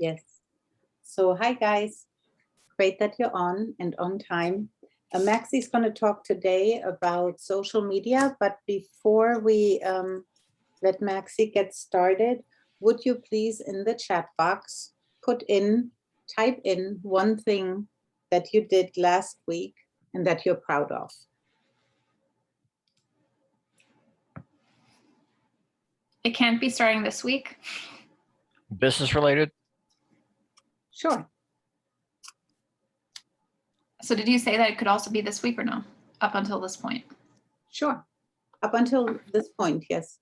Yes. So hi guys, great that you're on and on time. Maxie's going to talk today about social media, but before we let Maxie get started, would you please in the chat box type in one thing that you did last week and that you're proud of? It can't be starting this week. Business related? Sure. So did you say that it could also be this week or no? Up until this point? Sure. Up until this point, yes.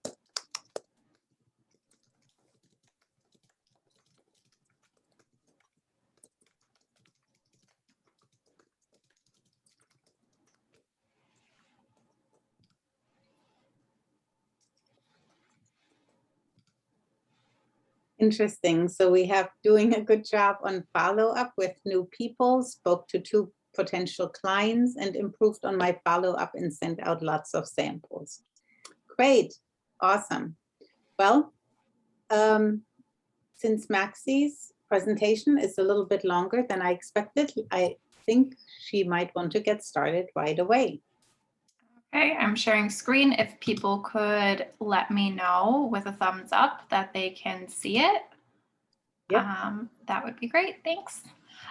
Interesting. So we have doing a good job on follow-up with new people, spoke to 2 potential clients and improved on my follow-up and sent out lots of samples. Great. Awesome. Well, since Maxie's presentation is a little bit longer than I expected, I think she might want to get started right away. Okay, I'm sharing screen. If people could let me know with a thumbs up that they can see it, Yep. that would be great. Thanks.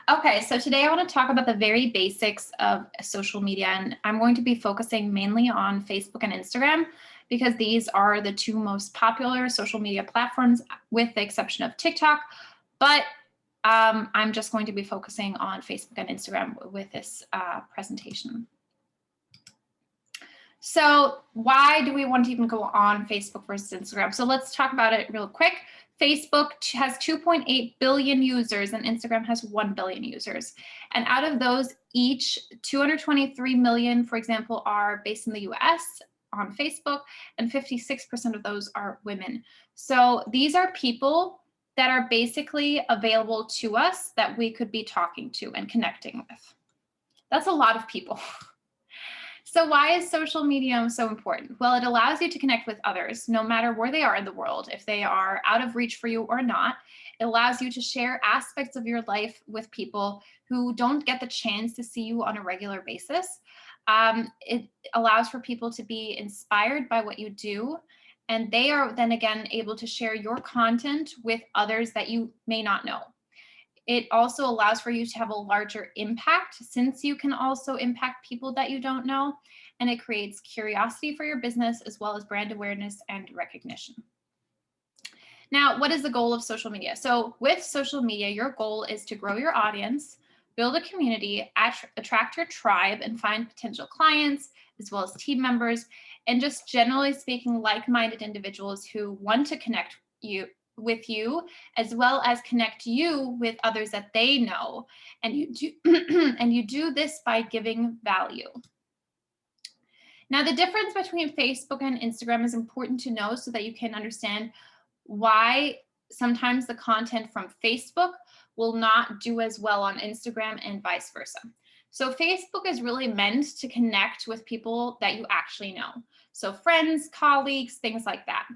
Okay, so today I want to talk about the very basics of social media, and I'm going to be focusing mainly on Facebook and Instagram because these are the 2 most popular social media platforms with the exception of TikTok, but I'm just going to be focusing on Facebook and Instagram with this presentation. So why do we want to even go on Facebook versus Instagram? So let's talk about it real quick. Facebook has 2.8 billion users and Instagram has 1 billion users. And out of those, each 223 million, for example, are based in the US on Facebook, and 56% of those are women. So these are people that are basically available to us that we could be talking to and connecting with. That's a lot of people. So why is social media so important? Well, it allows you to connect with others, no matter where they are in the world, if they are out of reach for you or not. It allows you to share aspects of your life with people who don't get the chance to see you on a regular basis. It allows for people to be inspired by what you do, and they are then again able to share your content with others that you may not know. It also allows for you to have a larger impact since you can also impact people that you don't know, and it creates curiosity for your business as well as brand awareness and recognition. Now, what is the goal of social media? So with social media, your goal is to grow your audience, build a community, attract your tribe, and find potential clients as well as team members, and just generally speaking, like-minded individuals who want to connect with you, as well as connect you with others that they know. And you do, and you do this by giving value. Now, the difference between Facebook and Instagram is important to know so that you can understand why sometimes the content from Facebook will not do as well on Instagram and vice versa. So Facebook is really meant to connect with people that you actually know. So friends, colleagues, things like that.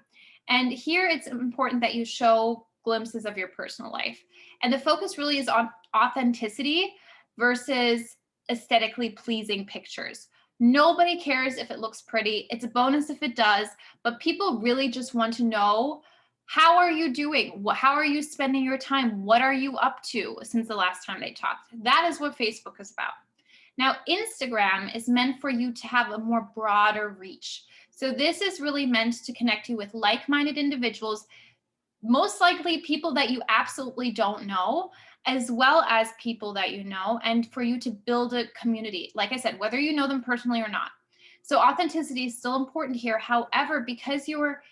And here it's important that you show glimpses of your personal life. And the focus really is on authenticity versus aesthetically pleasing pictures. Nobody cares if it looks pretty. It's a bonus if it does, but people really just want to know, how are you doing? How are you spending your time? What are you up to since the last time they talked? That is what Facebook is about. Now, Instagram is meant for you to have a more broader reach. So this is really meant to connect you with like-minded individuals, most likely people that you absolutely don't know, as well as people that you know, and for you to build a community, like I said, whether you know them personally or not. So authenticity is still important here. However, because you're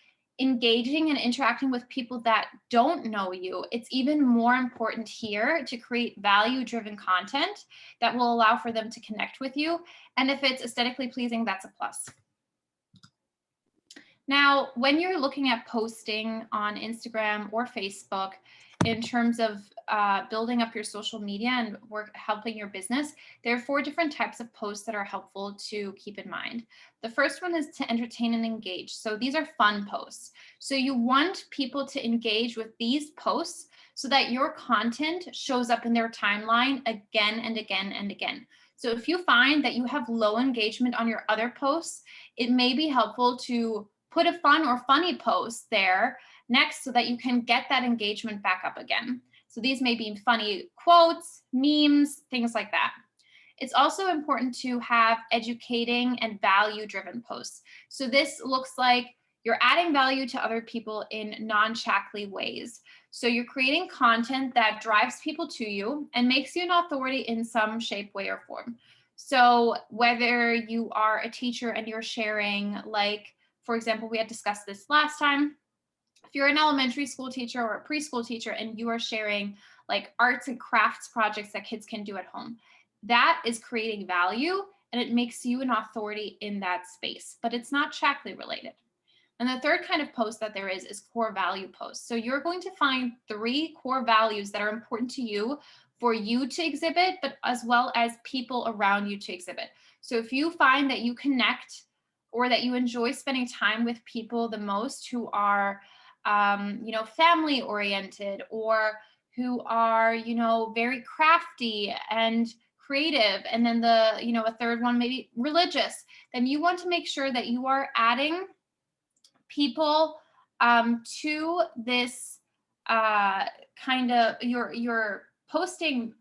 engaging and interacting with people that don't know you, it's even more important here to create value-driven content that will allow for them to connect with you. And if it's aesthetically pleasing, that's a plus. Now, when you're looking at posting on Instagram or Facebook, in terms of building up your social media and helping your business, there are 4 different types of posts that are helpful to keep in mind. The first one is to entertain and engage. So these are fun posts. So you want people to engage with these posts so that your content shows up in their timeline again and again and again. So if you find that you have low engagement on your other posts, it may be helpful to put a fun or funny post there next so that you can get that engagement back up again. So these may be funny quotes, memes, things like that. It's also important to have educating and value-driven posts. So this looks like you're adding value to other people in non-Shaklee ways. So you're creating content that drives people to you and makes you an authority in some shape, way, or form. So whether you are a teacher and you're sharing, like, for example, we had discussed this last time, if you're an elementary school teacher or a preschool teacher and you are sharing like arts and crafts projects that kids can do at home, that is creating value and it makes you an authority in that space, but it's not Shaklee related. And the third kind of post that there is core value posts. So you're going to find 3 core values that are important to you for you to exhibit, but as well as people around you to exhibit. So if you find that you connect or that you enjoy spending time with people the most who are, family oriented or who are, very crafty and creative, and then a third one maybe religious, then you want to make sure that you are adding people to this kind of your posting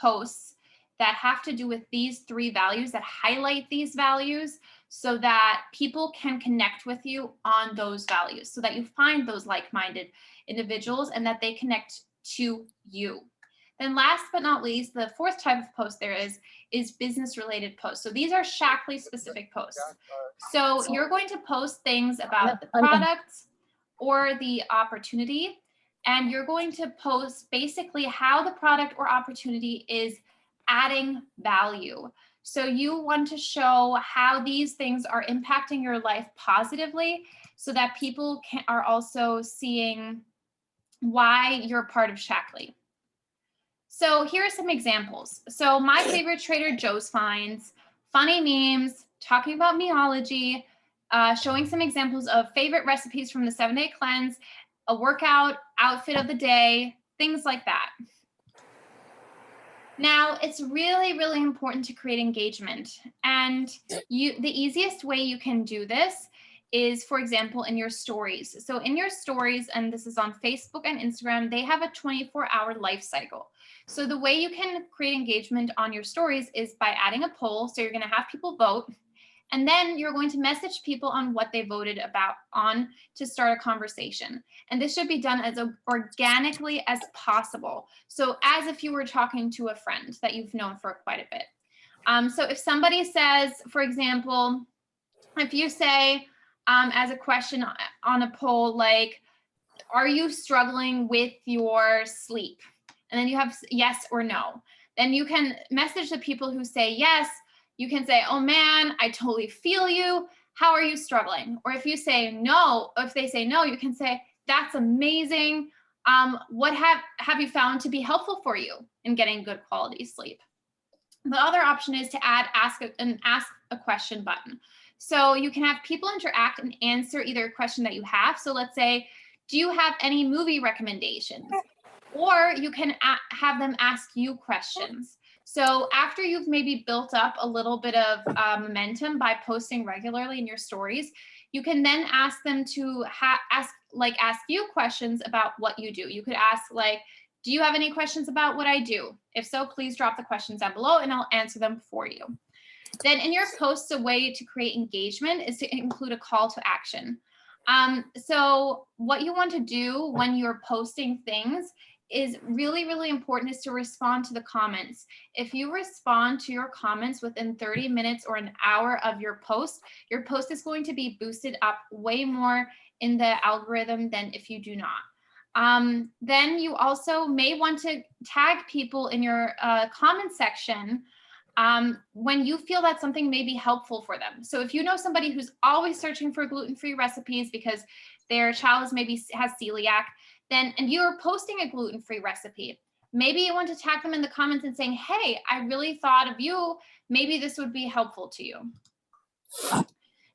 posts that have to do with these 3 values, that highlight these values, so that people can connect with you on those values, so that you find those like-minded individuals and that they connect to you. Then last but not least, the 4th type of post there is business related posts. So these are Shaklee specific posts. So you're going to post things about the product or the opportunity, and you're going to post basically how the product or opportunity is adding value. So you want to show how these things are impacting your life positively so that people are also seeing why you're part of Shaklee. So here are some examples. So my favorite Trader Joe's finds, funny memes, talking about meology, showing some examples of favorite recipes from the 7-day cleanse, a workout outfit of the day, things like that. Now, it's really, really important to create engagement. And the easiest way you can do this is, for example, in your stories. So in your stories, and this is on Facebook and Instagram, they have a 24-hour life cycle. So the way you can create engagement on your stories is by adding a poll. So you're going to have people vote. And then you're going to message people on what they voted on to start a conversation. And this should be done as organically as possible. So as if you were talking to a friend that you've known for quite a bit. So if somebody says, for example, if you say as a question on a poll, like, are you struggling with your sleep? And then you have yes or no. Then you can message the people who say yes. You can say, oh man, I totally feel you. How are you struggling? Or if you say no, if they say no, you can say, that's amazing. What have you found to be helpful for you in getting good quality sleep? The other option is to add ask a question button. So you can have people interact and answer either a question that you have. So let's say, do you have any movie recommendations? Or you can have them ask you questions. So after you've maybe built up a little bit of momentum by posting regularly in your stories, you can then ask them to ask you questions about what you do. You could ask like, do you have any questions about what I do? If so, please drop the questions down below and I'll answer them for you. Then in your posts, a way to create engagement is to include a call to action. So what you want to do when you're posting things is really, really important is to respond to the comments. If you respond to your comments within 30 minutes or an hour of your post is going to be boosted up way more in the algorithm than if you do not. Then you also may want to tag people in your comment section when you feel that something may be helpful for them. So if you know somebody who's always searching for gluten-free recipes because their child is maybe has celiac, then, and you're posting a gluten-free recipe, maybe you want to tag them in the comments and saying, hey, I really thought of you. Maybe this would be helpful to you.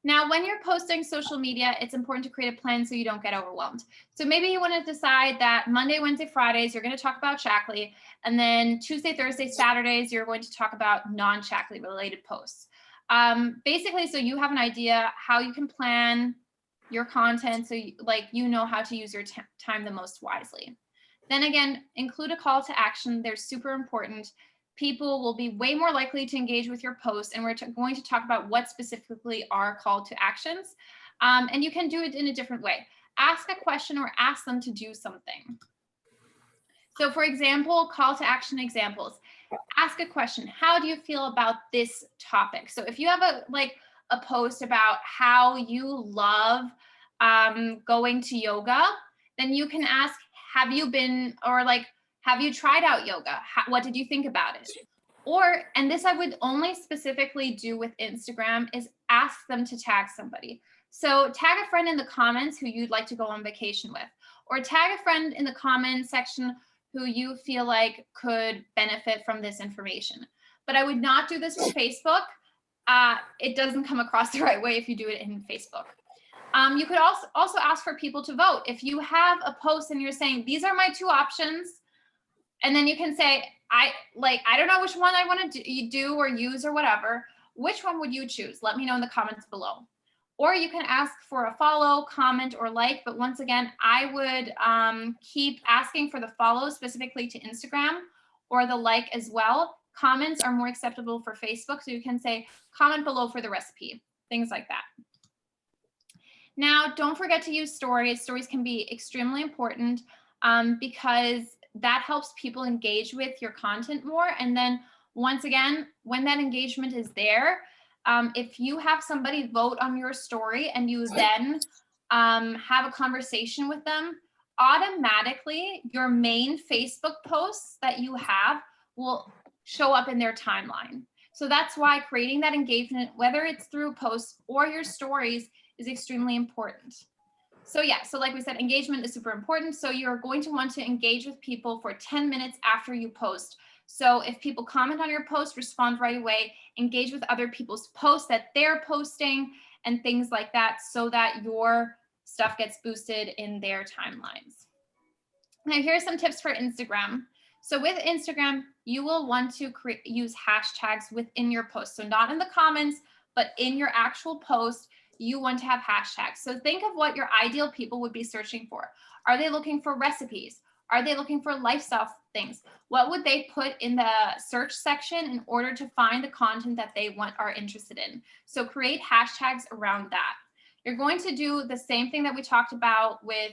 Now, when you're posting social media, it's important to create a plan so you don't get overwhelmed. So maybe you want to decide that Monday, Wednesday, Fridays, you're going to talk about Shaklee, and then Tuesday, Thursday, Saturdays, you're going to talk about non-Shaklee related posts. Basically, so you have an idea how you can plan your content so you know how to use your time the most wisely. Then again, include a call to action. They're super important. People will be way more likely to engage with your post, and we're going to talk about what specifically are call to actions. And you can do it in a different way. Ask a question or ask them to do something. So for example, call to action examples. Ask a question. How do you feel about this topic? So if you have a post about how you love going to yoga, then you can ask, have you been, or have you tried out yoga? What did you think about it? Or, and this I would only specifically do with Instagram, is ask them to tag somebody. So tag a friend in the comments who you'd like to go on vacation with, or tag a friend in the comments section who you feel like could benefit from this information. But I would not do this with Facebook. It doesn't come across the right way if you do it in Facebook. You could also ask for people to vote. If you have a post and you're saying, these are my two options, and then you can say, I don't know which one I want to do or use or whatever. Which one would you choose? Let me know in the comments below. Or you can ask for a follow, comment, or like. But once again, I would keep asking for the follow specifically to Instagram, or the like as well. Comments are more acceptable for Facebook. So you can say comment below for the recipe, things like that. Now, don't forget to use stories. Stories can be extremely important because that helps people engage with your content more. And then once again, when that engagement is there, if you have somebody vote on your story and you then have a conversation with them, automatically your main Facebook posts that you have will show up in their timeline. So that's why creating that engagement, whether it's through posts or your stories, is extremely important. So yeah, so like we said, engagement is super important. So you're going to want to engage with people for 10 minutes after you post. So if people comment on your post, respond right away, engage with other people's posts that they're posting and things like that, so that your stuff gets boosted in their timelines. Now here's some tips for Instagram. So with Instagram, you will want to use hashtags within your post. So not in the comments, but in your actual post, you want to have hashtags. So think of what your ideal people would be searching for. Are they looking for recipes? Are they looking for lifestyle things? What would they put in the search section in order to find the content that they are interested in? So create hashtags around that. You're going to do the same thing that we talked about with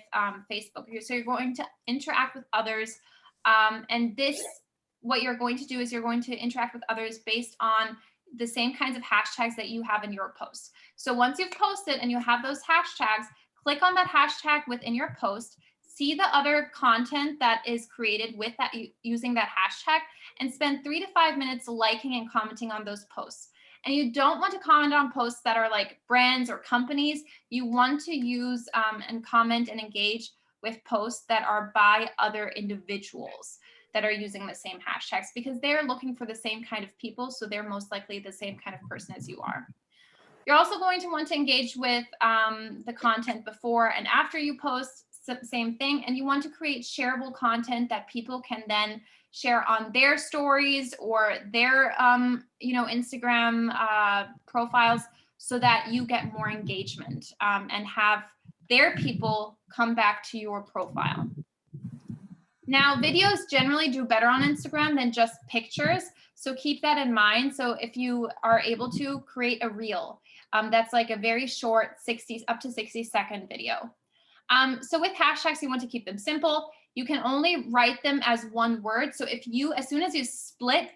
Facebook. So you're going to interact with others. And this, what you're going to do is you're going to interact with others based on the same kinds of hashtags that you have in your post. So once you've posted and you have those hashtags, click on that hashtag within your post, see the other content that is created with that using that hashtag, and spend 3 to 5 minutes liking and commenting on those posts. And you don't want to comment on posts that are like brands or companies. You want to use and comment and engage with posts that are by other individuals that are using the same hashtags, because they're looking for the same kind of people. So they're most likely the same kind of person as you are. You're also going to want to engage with the content before and after you post, same thing. And you want to create shareable content that people can then share on their stories or their Instagram profiles, so that you get more engagement and have their people come back to your profile. Now, videos generally do better on Instagram than just pictures. So keep that in mind. So if you are able to create a reel, that's like a very short up to 60-second video. So with hashtags, you want to keep them simple. You can only write them as one word. So if you, as soon as you split,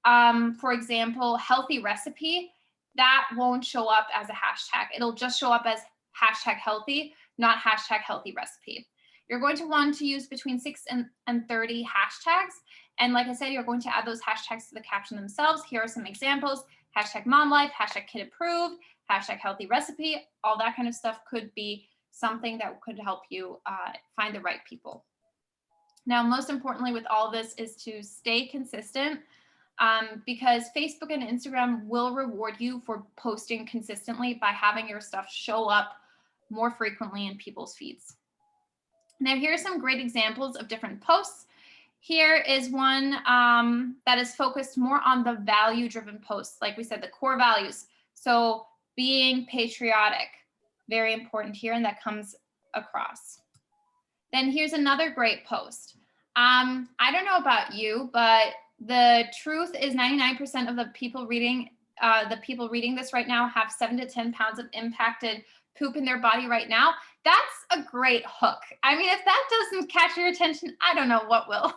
for example, healthy recipe, that won't show up as a hashtag. It'll just show up as hashtag healthy, not hashtag healthy recipe. you're going to want to use between 6 and 30 hashtags. And like I said, you're going to add those hashtags to the caption themselves. Here are some examples. Hashtag mom life, hashtag kid approved, hashtag healthy recipe, all that kind of stuff could be something that could help you find the right people. Now, most importantly with all of this is to stay consistent, because Facebook and Instagram will reward you for posting consistently by having your stuff show up more frequently in people's feeds. Now, here are some great examples of different posts. Here is one that is focused more on the value-driven posts, like we said, the core values. So being patriotic, very important here, and that comes across. Then here's another great post. I don't know about you, but the truth is 99% of the people reading this right now have 7 to 10 pounds of impacted poop in their body right now. That's a great hook. I mean, if that doesn't catch your attention, I don't know what will.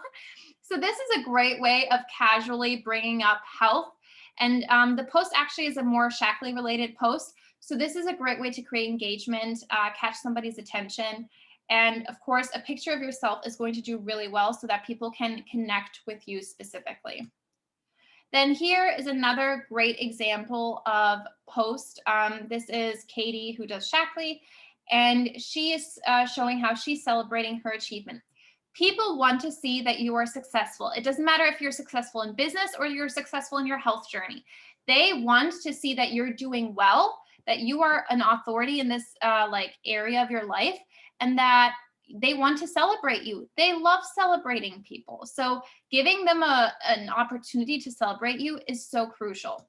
So this is a great way of casually bringing up health. And the post actually is a more Shaklee related post. So this is a great way to create engagement, catch somebody's attention. And of course, a picture of yourself is going to do really well so that people can connect with you specifically. Then here is another great example of post. This is Katie, who does Shaklee, and she is showing how she's celebrating her achievement. People want to see that you are successful. It doesn't matter if you're successful in business or you're successful in your health journey. They want to see that you're doing well, that you are an authority in this area of your life, and that they want to celebrate you. They love celebrating people. So giving them an opportunity to celebrate you is so crucial.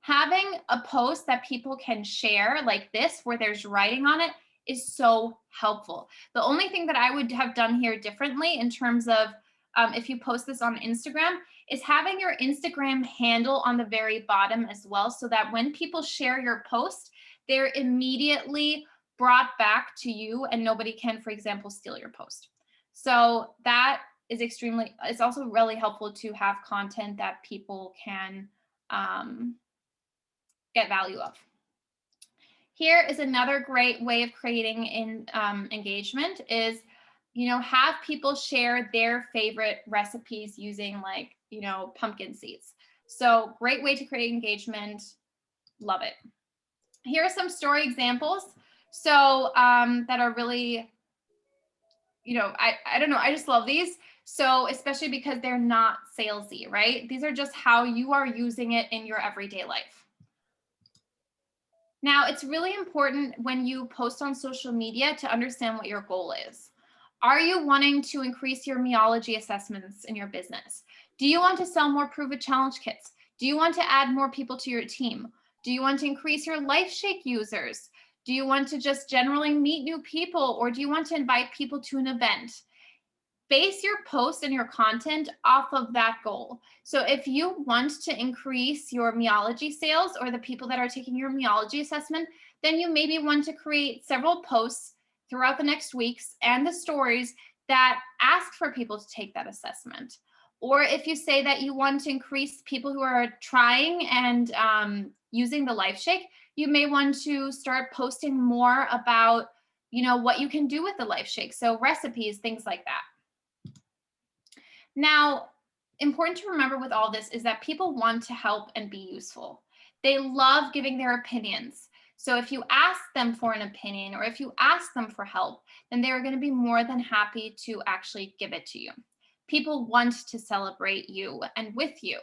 Having a post that people can share like this, where there's writing on it, is so helpful. The only thing that I would have done here differently in terms of if you post this on Instagram is having your Instagram handle on the very bottom as well, so that when people share your post, they're immediately brought back to you and nobody can, for example, steal your post. So that is it's also really helpful to have content that people can get value of. Here is another great way of creating engagement is, have people share their favorite recipes using pumpkin seeds. So great way to create engagement. Love it. Here are some story examples. So that are really, I don't know, I just love these. So especially because they're not salesy, right? These are just how you are using it in your everyday life. Now, it's really important when you post on social media to understand what your goal is. Are you wanting to increase your meology assessments in your business? Do you want to sell more Prove It Challenge kits? Do you want to add more people to your team? Do you want to increase your LifeShake users? Do you want to just generally meet new people, or do you want to invite people to an event? Base your post and your content off of that goal. So if you want to increase your meology sales or the people that are taking your meology assessment, then you maybe want to create several posts throughout the next weeks and the stories that ask for people to take that assessment. Or if you say that you want to increase people who are trying and using the LifeShake, you may want to start posting more about, what you can do with the LifeShake. So recipes, things like that. Now, important to remember with all this is that people want to help and be useful. They love giving their opinions. So if you ask them for an opinion or if you ask them for help, then they're going to be more than happy to actually give it to you. People want to celebrate you and with you.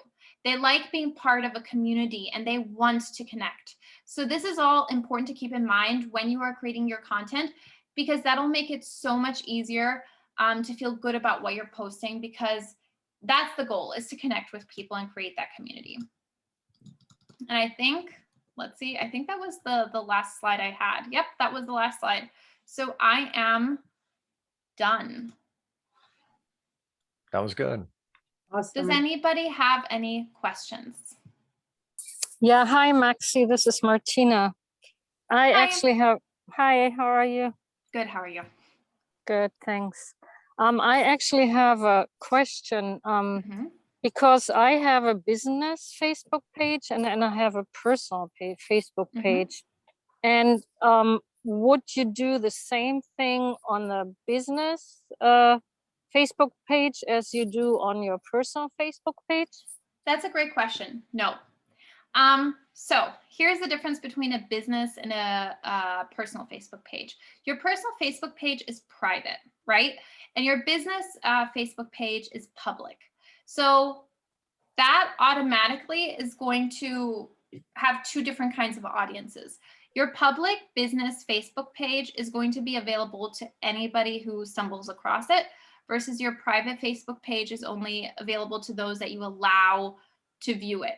They like being part of a community and they want to connect. So this is all important to keep in mind when you are creating your content, because that'll make it so much easier to feel good about what you're posting, because that's the goal, is to connect with people and create that community. And I think, let's see, I think that was the last slide I had. Yep, that was the last slide. So I am done. That was good. Awesome. Does anybody have any questions? Yeah, hi, Maxi. This is Martina. I Hi. actually have, hi, how are you? Good, how are you? Good, thanks. I actually have a question because I have a business Facebook page and I have a personal Facebook page. And would you do the same thing on the business Facebook page as you do on your personal Facebook page? That's a great question. No. So here's the difference between a business and a personal Facebook page. Your personal Facebook page is private, right? And your business Facebook page is public. So that automatically is going to have two different kinds of audiences. Your public business Facebook page is going to be available to anybody who stumbles across it, versus your private Facebook page is only available to those that you allow to view it.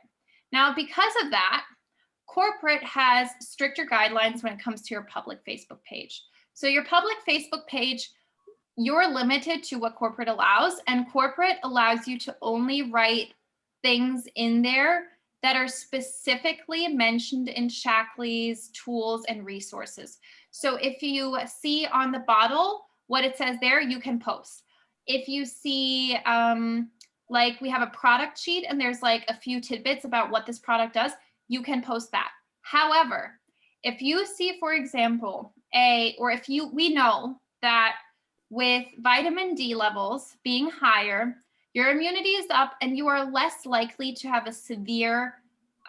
Now, because of that, corporate has stricter guidelines when it comes to your public Facebook page. So your public Facebook page, you're limited to what corporate allows, and corporate allows you to only write things in there that are specifically mentioned in Shaklee's tools and resources. So if you see on the bottle what it says there, you can post. If you see, like we have a product sheet and there's like a few tidbits about what this product does, you can post that. However, if you see, for example, we know that with vitamin D levels being higher, your immunity is up and you are less likely to have a severe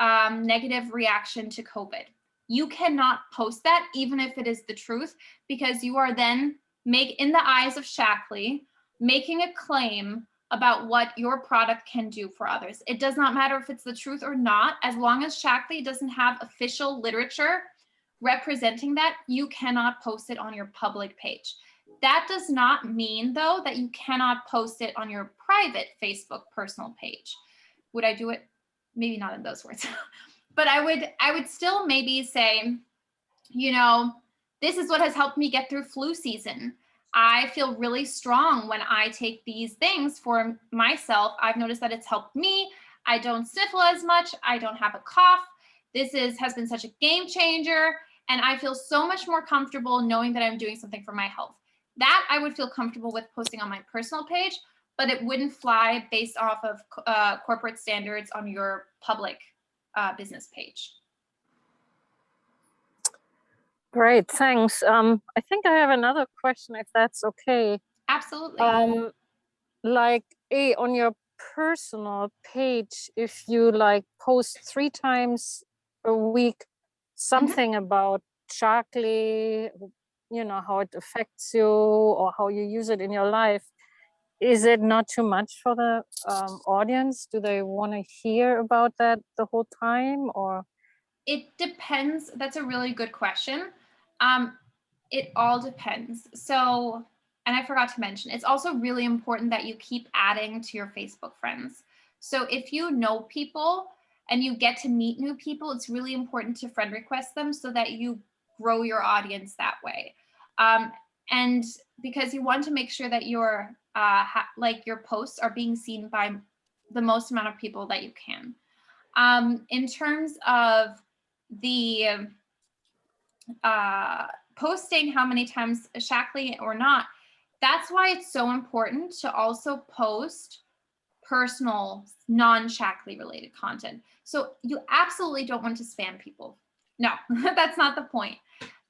negative reaction to COVID. You cannot post that, even if it is the truth, because you are then in the eyes of Shaklee, making a claim about what your product can do for others. It does not matter if it's the truth or not, as long as Shaklee doesn't have official literature representing that, you cannot post it on your public page. That does not mean, though, that you cannot post it on your private Facebook personal page. Would I do it? Maybe not in those words, but I would still maybe say, this is what has helped me get through flu season. I feel really strong when I take these things for myself. I've noticed that it's helped me. I don't sniffle as much. I don't have a cough. This has been such a game changer. And I feel so much more comfortable knowing that I'm doing something for my health. That I would feel comfortable with posting on my personal page, but it wouldn't fly based off of corporate standards on your public business page. Great, thanks. I think I have another question, if that's okay. Absolutely. On your personal page, if you post 3 times a week something about Shaklee, how it affects you or how you use it in your life, is it not too much for the audience? Do they want to hear about that the whole time, or? It depends. That's a really good question. It all depends. So, and I forgot to mention, it's also really important that you keep adding to your Facebook friends. So if you know people and you get to meet new people, it's really important to friend request them so that you grow your audience that way. And because you want to make sure that your posts are being seen by the most amount of people that you can. In terms of the posting how many times Shaklee or not, that's why it's so important to also post personal non-Shaklee related content. So you absolutely don't want to spam people. No, that's not the point.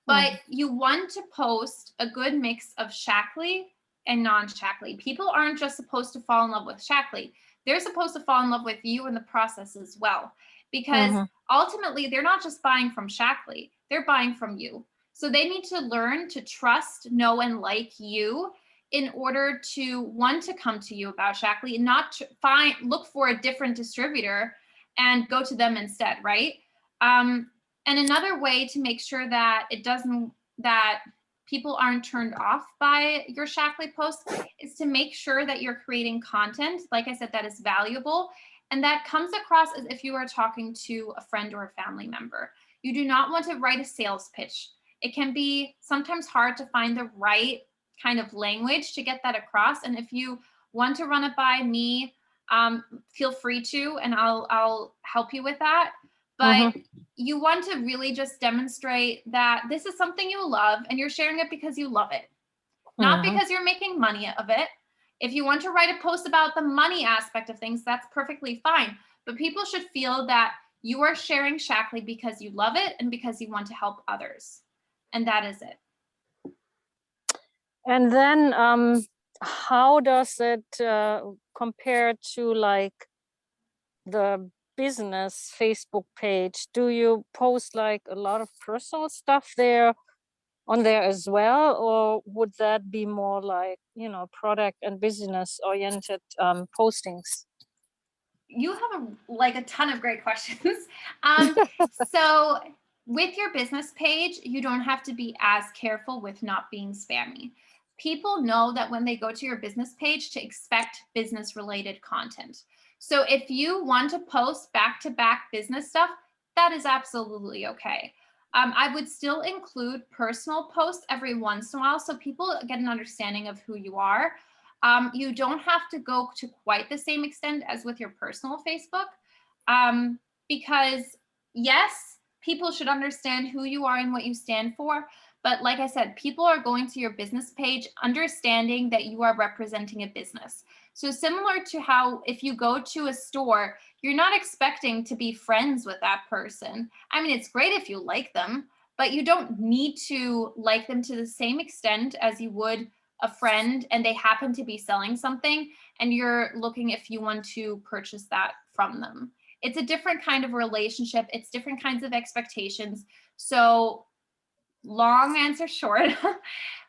But you want to post a good mix of Shaklee and non-Shaklee. People aren't just supposed to fall in love with Shaklee. They're supposed to fall in love with you in the process as well. Because ultimately, they're not just buying from Shaklee, they're buying from you. So they need to learn to trust, know, and like you in order to want to come to you about Shaklee and not look for a different distributor and go to them instead, right? And another way to make sure that that people aren't turned off by your Shaklee posts is to make sure that you're creating content, like I said, that is valuable. And that comes across as if you are talking to a friend or a family member. You do not want to write a sales pitch. It can be sometimes hard to find the right kind of language to get that across. And if you want to run it by me, feel free to, and I'll help you with that. But you want to really just demonstrate that this is something you love and you're sharing it because you love it, not because you're making money of it. If you want to write a post about the money aspect of things, that's perfectly fine. But people should feel that you are sharing Shaklee because you love it and because you want to help others. And that is it. And then how does it compare to like the business Facebook page? Do you post like a lot of personal stuff there on there as well, or would that be more like, you know, product and business oriented postings? You have a ton of great questions. So with your business page, you don't have to be as careful with not being spammy. People know that when they go to your business page to expect business related content. So if you want to post back-to-back business stuff, that is absolutely okay. I would still include personal posts every once in a while so people get an understanding of who you are. You don't have to go to quite the same extent as with your personal Facebook, because yes, people should understand who you are and what you stand for. But like I said, people are going to your business page understanding that you are representing a business. So similar to how if you go to a store, you're not expecting to be friends with that person. I mean, it's great if you like them, but you don't need to like them to the same extent as you would a friend and they happen to be selling something and you're looking if you want to purchase that from them. It's a different kind of relationship. It's different kinds of expectations. So long answer short,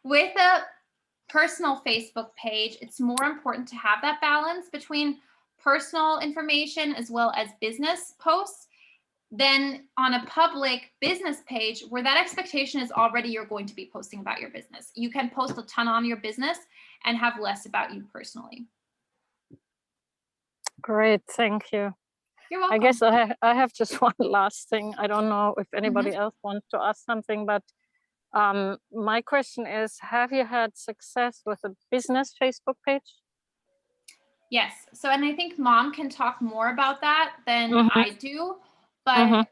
with a personal Facebook page, it's more important to have that balance between personal information as well as business posts than on a public business page where that expectation is already you're going to be posting about your business. You can post a ton on your business and have less about you personally. Great, thank you. You're welcome. I guess I have just one last thing. I don't know if anybody else wants to ask something, but my question is, have you had success with a business Facebook page? Yes. So, and I think Mom can talk more about that than I do, but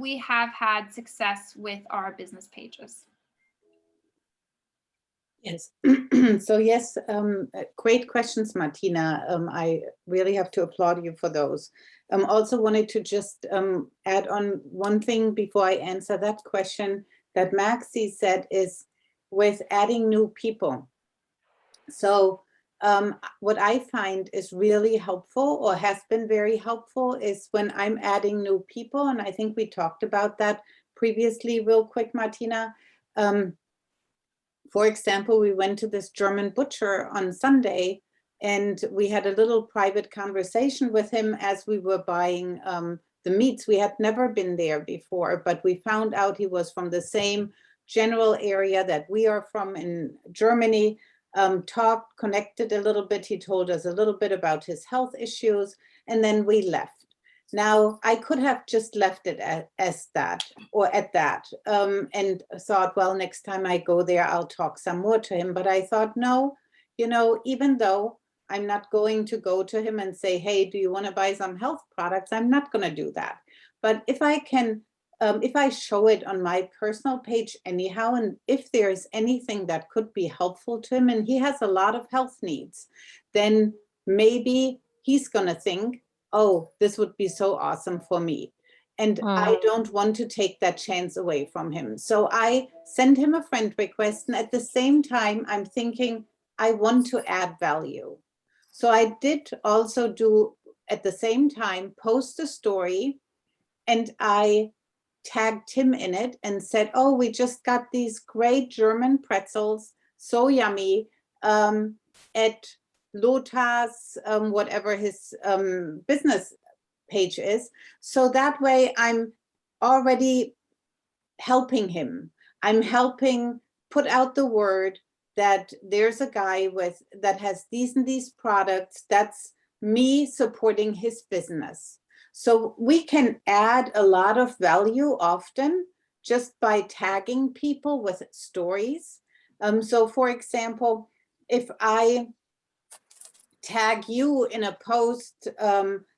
we have had success with our business pages. Yes. So yes, great questions, Martina. I really have to applaud you for those. Also wanted to just add on one thing before I answer that question that Maxi said is with adding new people. So what I find is really helpful or has been very helpful is when I'm adding new people, and I think we talked about that previously real quick, Martina. For example, we went to this German butcher on Sunday and we had a little private conversation with him as we were buying the meats. We had never been there before, but we found out he was from the same general area that we are from in Germany, talked, connected a little bit. He told us a little bit about his health issues, and then we left. Now, I could have just left it as that or at that and thought, well, next time I go there, I'll talk some more to him. But I thought, no, you know, even though I'm not going to go to him and say, hey, do you want to buy some health products? I'm not going to do that. But if I can, if I show it on my personal page anyhow, and if there's anything that could be helpful to him, and he has a lot of health needs, then maybe he's going to think, oh, this would be so awesome for me. And I don't want to take that chance away from him. So I send him a friend request. And at the same time, I'm thinking, I want to add value. So I did also do, at the same time, post a story. And I tagged him in it and said, oh, we just got these great German pretzels, so yummy, at Lotus, whatever his business page is. So that way I'm already helping him. I'm helping put out the word that there's a guy that has these and these products. That's me supporting his business. So we can add a lot of value often just by tagging people with stories. So for example, if I tag you in a post,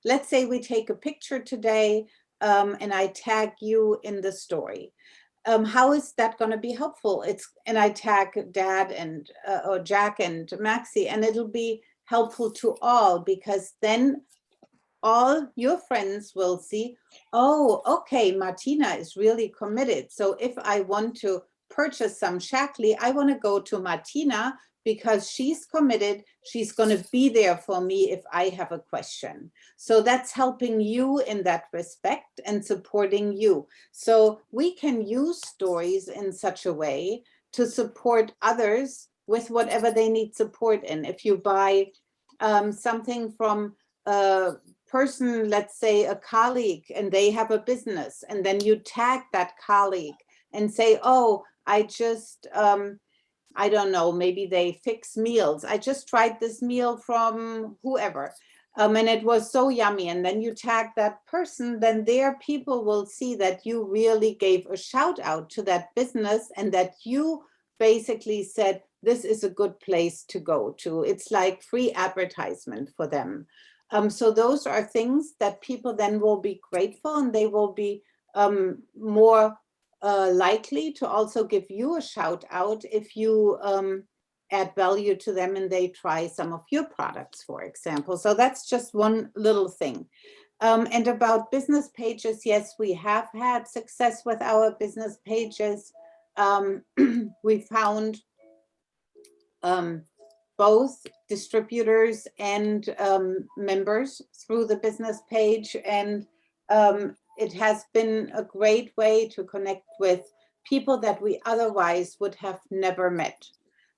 let's say we take a picture today and I tag you in the story. How is that going to be helpful? And I tag Dad and or Jack and Maxi, and it'll be helpful to all, because then all your friends will see, oh, okay, Martina is really committed. So if I want to purchase some Shaklee, I want to go to Martina because she's committed. She's going to be there for me if I have a question. So that's helping you in that respect and supporting you. So we can use stories in such a way to support others with whatever they need support in. If you buy something from a person, let's say a colleague, and they have a business, and then you tag that colleague and say, oh, I just, I don't know, maybe they fix meals. I just tried this meal from whoever, and it was so yummy. And then you tag that person, then their people will see that you really gave a shout out to that business and that you basically said, this is a good place to go to. It's like free advertisement for them. So those are things that people then will be grateful, and they will be more likely to also give you a shout out if you add value to them and they try some of your products, for example. So that's just one little thing. And about business pages, yes, we have had success with our business pages. We found both distributors and members through the business page, and it has been a great way to connect with people that we otherwise would have never met.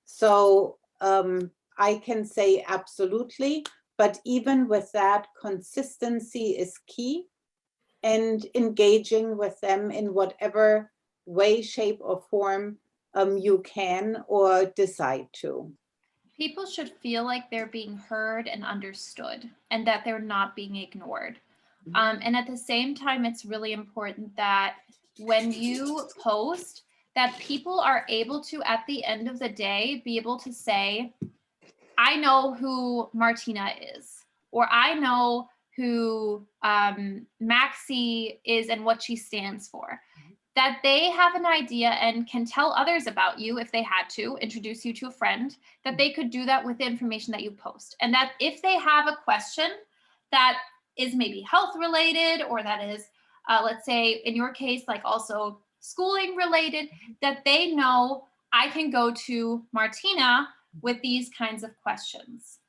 So I can say absolutely, but even with that, consistency is key, and engaging with them in whatever way, shape, or form you can or decide to. People should feel like they're being heard and understood, and that they're not being ignored. And at the same time, it's really important that when you post, that people are able to, at the end of the day, be able to say, I know who Martina is, or I know who Maxi is and what she stands for. That they have an idea and can tell others about you if they had to, introduce you to a friend, that they could do that with the information that you post. And that if they have a question that is maybe health related, or that is, let's say in your case, like also schooling related, that they know I can go to Martina with these kinds of questions.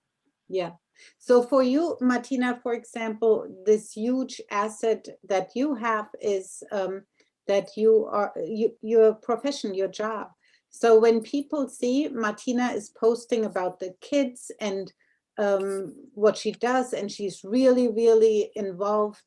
Yeah. So for you, Martina, for example, this huge asset that you have is that you are your profession, your job. So when people see Martina is posting about the kids and what she does, and she's really, really involved,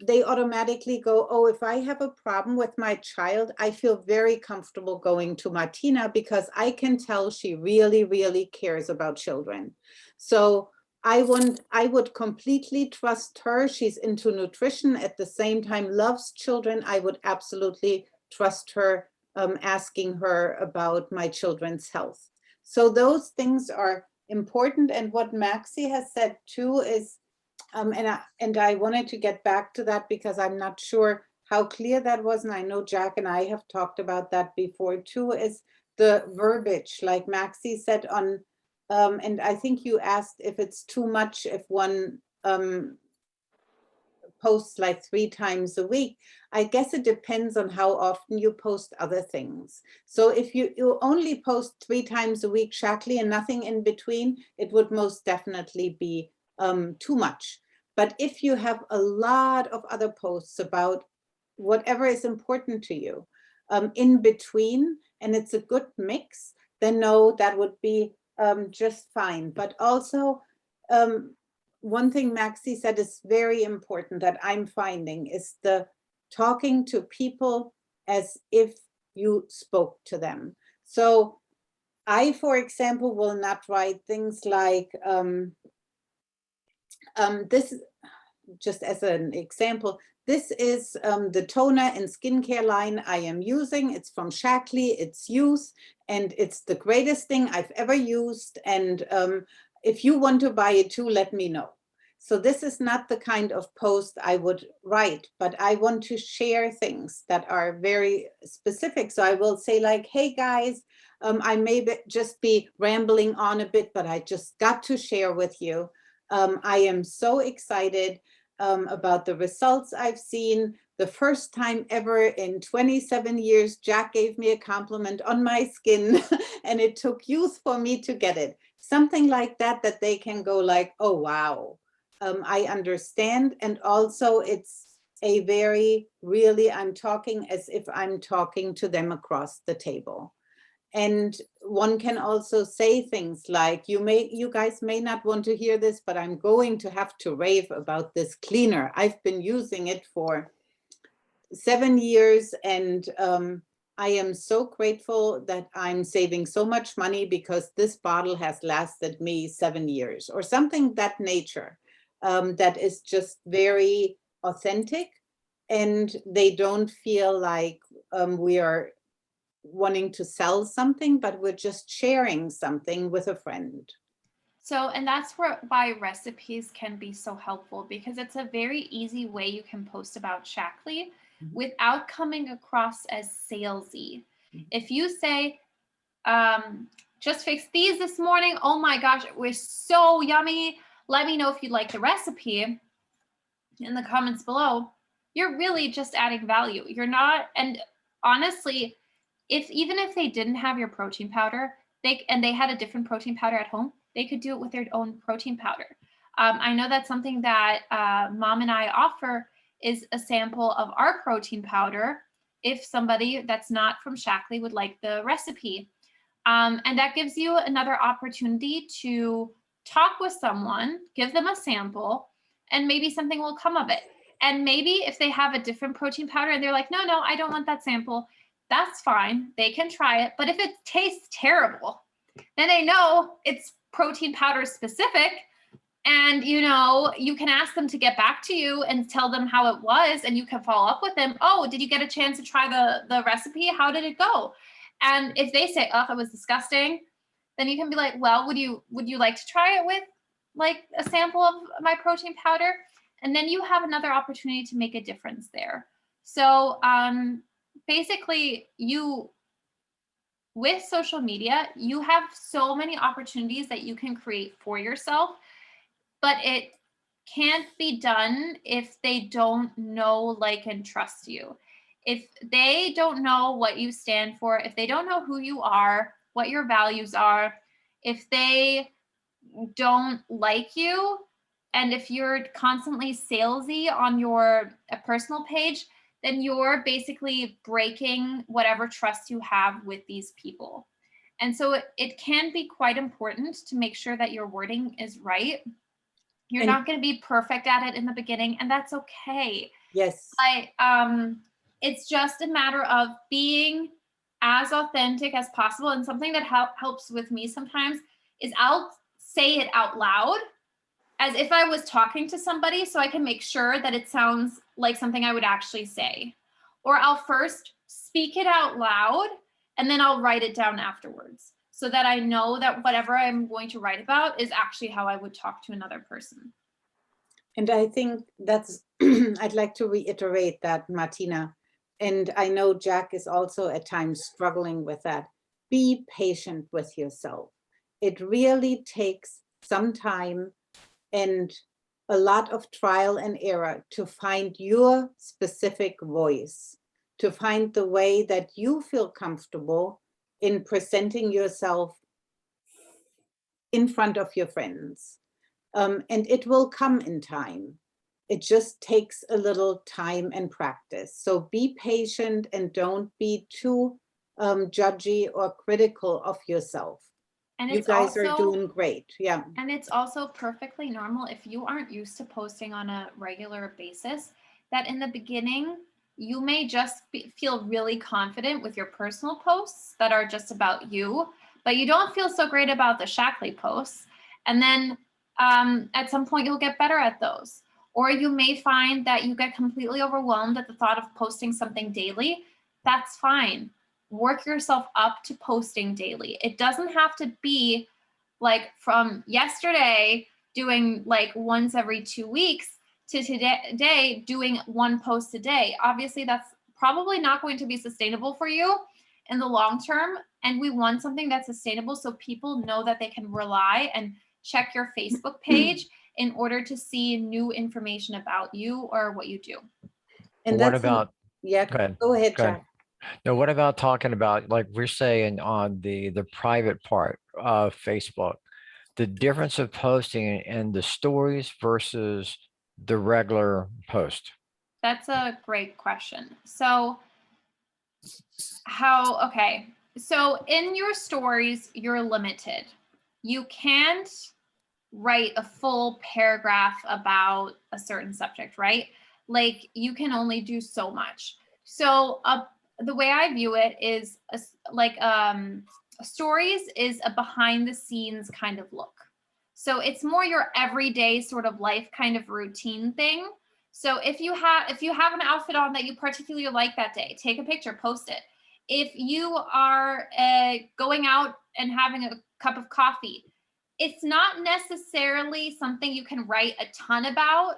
they automatically go, oh, if I have a problem with my child, I feel very comfortable going to Martina because I can tell she really, really cares about children. So I would completely trust her. She's into nutrition, at the same time loves children. I would absolutely trust her asking her about my children's health. So those things are important. And what Maxi has said too is, and I wanted to get back to that because I'm not sure how clear that was. And I know Jack and I have talked about that before too, is the verbiage, like Maxi said on, and I think you asked if it's too much if one posts like 3 times a week. I guess it depends on how often you post other things. So if you only post 3 times a week Shaklee and nothing in between, it would most definitely be too much. But if you have a lot of other posts about whatever is important to you in between, and it's a good mix, then no, that would be just fine. But also, one thing Maxi said is very important that I'm finding is the talking to people as if you spoke to them. So I, for example, will not write things like, this, just as an example, this is the toner and skincare line I am using. It's from Shaklee, it's Youth, and it's the greatest thing I've ever used. And if you want to buy it too, let me know. So this is not the kind of post I would write, but I want to share things that are very specific. So I will say like, hey guys, I may just be rambling on a bit, but I just got to share with you. I am so excited about the results I've seen, the first time ever in 27 years, Jack gave me a compliment on my skin and it took youth for me to get it. Something like that, that they can go like, oh, wow, I understand. And also it's a very, really, I'm talking as if I'm talking to them across the table. And one can also say things like, you guys may not want to hear this, but I'm going to have to rave about this cleaner. I've been using it for 7 years, and I am so grateful that I'm saving so much money because this bottle has lasted me 7 years, or something that nature, that is just very authentic, and they don't feel like we are wanting to sell something, but we're just sharing something with a friend. So, and that's why recipes can be so helpful, because it's a very easy way you can post about Shaklee without coming across as salesy. If you say, just fixed these this morning, oh my gosh, it was so yummy, let me know if you'd like the recipe in the comments below, you're really just adding value. You're not, and honestly, even if they didn't have your protein powder, they had a different protein powder at home, they could do it with their own protein powder. I know that's something that Mom and I offer, is a sample of our protein powder if somebody that's not from Shaklee would like the recipe. And that gives you another opportunity to talk with someone, give them a sample, and maybe something will come of it. And maybe if they have a different protein powder and they're like, no, I don't want that sample, that's fine. They can try it. But if it tastes terrible, then they know it's protein powder specific. And, you can ask them to get back to you and tell them how it was. And you can follow up with them. Oh, did you get a chance to try the recipe? How did it go? And if they say, oh, it was disgusting, then you can be like, well, would you like to try it with like a sample of my protein powder? And then you have another opportunity to make a difference there. So basically, with social media, you have so many opportunities that you can create for yourself, but it can't be done if they don't know, like, and trust you. If they don't know what you stand for, if they don't know who you are, what your values are, if they don't like you, and if you're constantly salesy on your personal page, then you're basically breaking whatever trust you have with these people. And so it can be quite important to make sure that your wording is right. You're not going to be perfect at it in the beginning, and that's okay. Yes. It's just a matter of being as authentic as possible. And something that helps with me sometimes is I'll say it out loud as if I was talking to somebody, so I can make sure that it sounds like something I would actually say. Or I'll first speak it out loud and then I'll write it down afterwards, so that I know that whatever I'm going to write about is actually how I would talk to another person. And I think that's, I'd like to reiterate that, Martina. And I know Jack is also at times struggling with that. Be patient with yourself. It really takes some time and a lot of trial and error to find your specific voice, to find the way that you feel comfortable in presenting yourself in front of your friends. And it will come in time. It just takes a little time and practice. So be patient and don't be too judgy or critical of yourself. And you guys are doing great. Yeah. And it's also perfectly normal, if you aren't used to posting on a regular basis, that in the beginning, you may just feel really confident with your personal posts that are just about you, but you don't feel so great about the Shaklee posts. And then at some point, you'll get better at those. Or you may find that you get completely overwhelmed at the thought of posting something daily. That's fine. Work yourself up to posting daily. It doesn't have to be like from yesterday doing like once every 2 weeks to today doing one post a day. Obviously, that's probably not going to be sustainable for you in the long term. And we want something that's sustainable so people know that they can rely and check your Facebook page in order to see new information about you or what you do. And What that's, about, yeah, go ahead, go ahead, go ahead. Jack. Now, what about talking about, like we're saying on the private part of Facebook, the difference of posting and the stories versus the regular post? That's a great question. So okay. So in your stories, you're limited. You can't write a full paragraph about a certain subject, right? Like you can only do so much. So the way I view it is stories is a behind the scenes kind of look. So it's more your everyday sort of life kind of routine thing. So if you have an outfit on that you particularly like that day, take a picture, post it. If you are going out and having a cup of coffee, it's not necessarily something you can write a ton about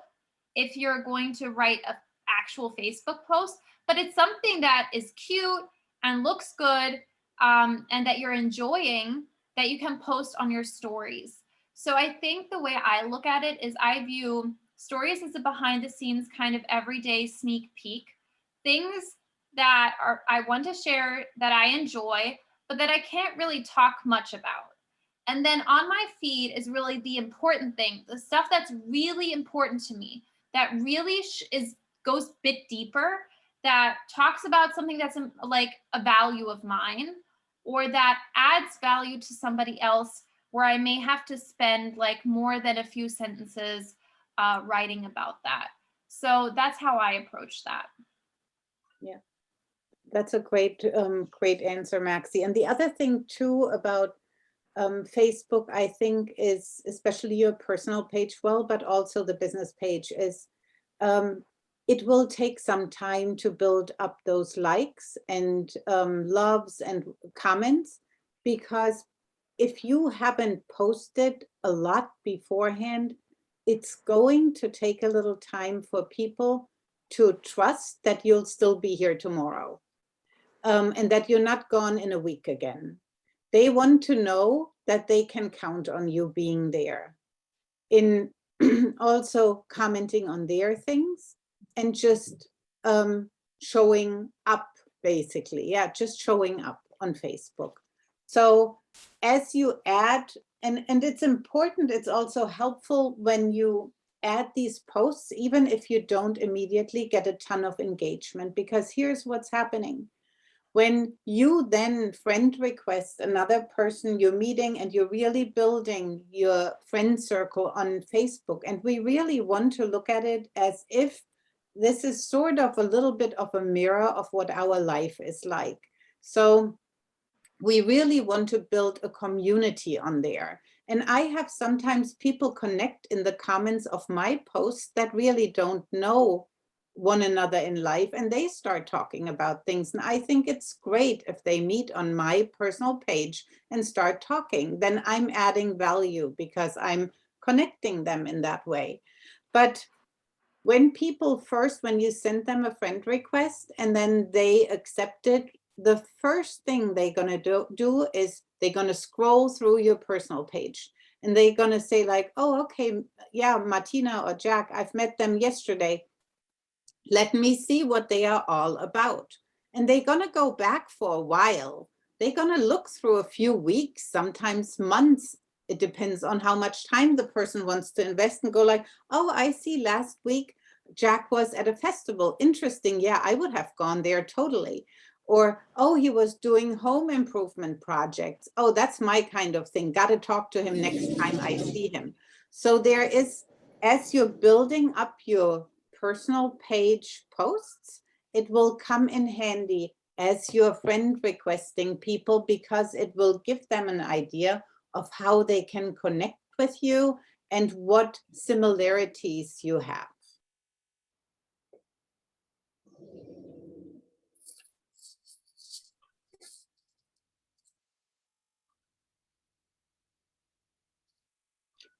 if you're going to write an actual Facebook post, but it's something that is cute and looks good, and that you're enjoying, that you can post on your stories. So I think the way I look at it is I view stories as a behind the scenes kind of everyday sneak peek, things that I want to share, that I enjoy, but that I can't really talk much about. And then on my feed is really the important thing, the stuff that's really important to me, that really goes a bit deeper, that talks about something that's like a value of mine, or that adds value to somebody else, where I may have to spend like more than a few sentences writing about that. So that's how I approach that. Yeah, that's a great answer, Maxi. And the other thing too about Facebook, I think, is especially your personal page, well, but also the business page, is it will take some time to build up those likes and loves and comments, because if you haven't posted a lot beforehand, it's going to take a little time for people to trust that you'll still be here tomorrow, and that you're not gone in a week again. They want to know that they can count on you being there, in also commenting on their things and just showing up, basically. Yeah, just showing up on Facebook. So as you add, and it's important, it's also helpful when you add these posts, even if you don't immediately get a ton of engagement, because here's what's happening. When you then friend request another person you're meeting, and you're really building your friend circle on Facebook, and we really want to look at it as if this is sort of a little bit of a mirror of what our life is like. So we really want to build a community on there. And I have sometimes people connect in the comments of my posts that really don't know one another in life, and they start talking about things. And I think it's great if they meet on my personal page and start talking. Then I'm adding value because I'm connecting them in that way. But when you send them a friend request and then they accept it, the first thing they're going to do is they're going to scroll through your personal page, and they're going to say like, oh, okay, yeah, Martina or Jack, I've met them yesterday. Let me see what they are all about. And they're going to go back for a while. They're going to look through a few weeks, sometimes months. It depends on how much time the person wants to invest, and go like, oh, I see last week Jack was at a festival. Interesting. Yeah, I would have gone there totally. Or, oh, he was doing home improvement projects. Oh, that's my kind of thing. Got to talk to him next time I see him. So there is, as you're building up your personal page posts, it will come in handy as your friend requesting people, because it will give them an idea of how they can connect with you and what similarities you have.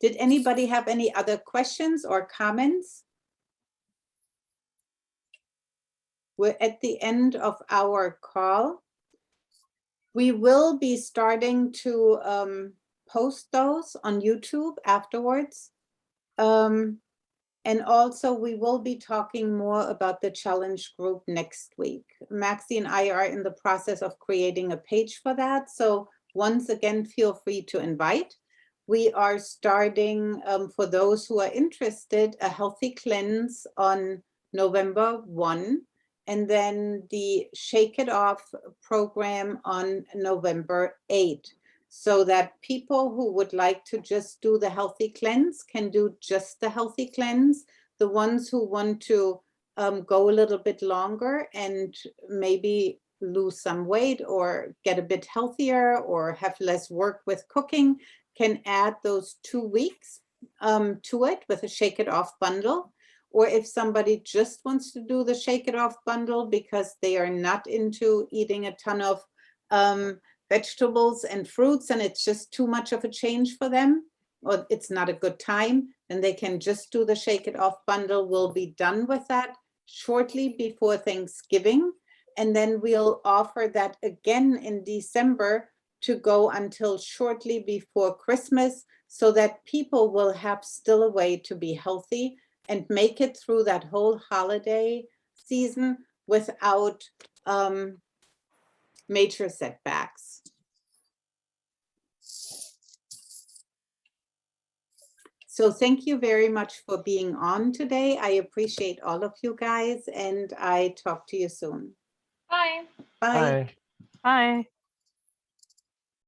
Did anybody have any other questions or comments? We're at the end of our call. We will be starting to post those on YouTube afterwards. And also we will be talking more about the challenge group next week. Maxi and I are in the process of creating a page for that. So once again, feel free to invite. We are starting, for those who are interested, a healthy cleanse on November 1, and then the Shake It Off program on November 8, so that people who would like to just do the healthy cleanse can do just the healthy cleanse. The ones who want to go a little bit longer and maybe lose some weight or get a bit healthier or have less work with cooking can add those 2 weeks to it with a Shake It Off bundle. Or if somebody just wants to do the Shake It Off bundle because they are not into eating a ton of vegetables and fruits and it's just too much of a change for them, or it's not a good time, then they can just do the Shake It Off bundle. We'll be done with that shortly before Thanksgiving. And then we'll offer that again in December to go until shortly before Christmas, so that people will have still a way to be healthy and make it through that whole holiday season without major setbacks. So thank you very much for being on today. I appreciate all of you guys, and I talk to you soon. Bye. Bye. Bye. Bye.